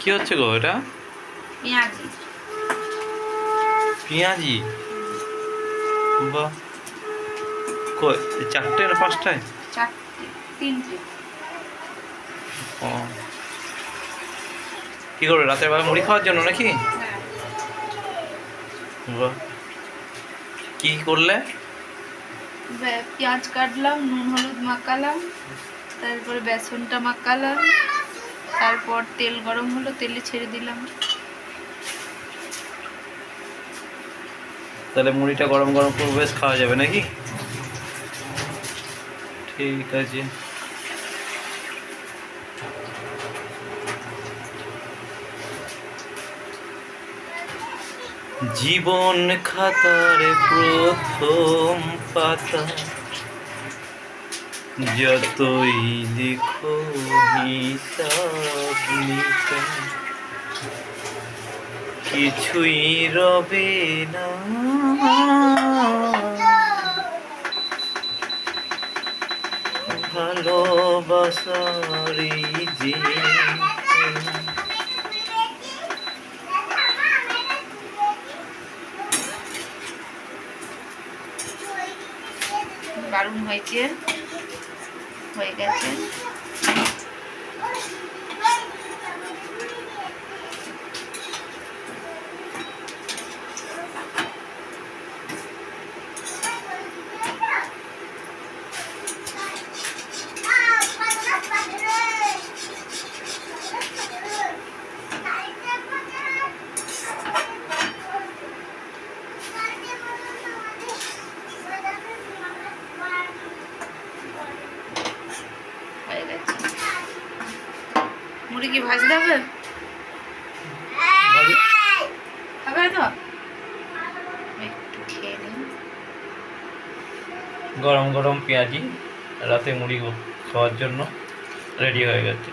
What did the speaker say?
কি হচ্ছে গো এটা? পেঁয়াজি। পেঁয়াজি? বাহ, চারটে না পাঁচটায়? চারটে, তিনটে। ও, কি করবে রাতের বেলা মুড়ি খাওয়ার জন্য নাকি? হ্যাঁ, বাহ, কি করলে? পেঁয়াজ কাটলাম, নুন হলুদ মাখালাম, তারপরে বেসনটা মাখালাম, তারপর তেল গরম হলো, তেলে ছেড়ে দিলাম। তাহলে মুড়িটা গরম গরম করে বেশ খাওয়া যাবে নাকি? ঠিক আছে। জীবন খাতার প্রথম পাতা, যতই লিখো হিসাব নিকাশ, কিছুই রবে না ভালোবাসার এই যে। দারুণ হয়েছে, হয়ে গেছে। মুড়ি কি ভাজতে হবে? হবে তো, একটু খেয়ে নিন। গরম গরম পেঁয়াজি রাতে মুড়ি খাওয়ার জন্য রেডি হয়ে গেছে।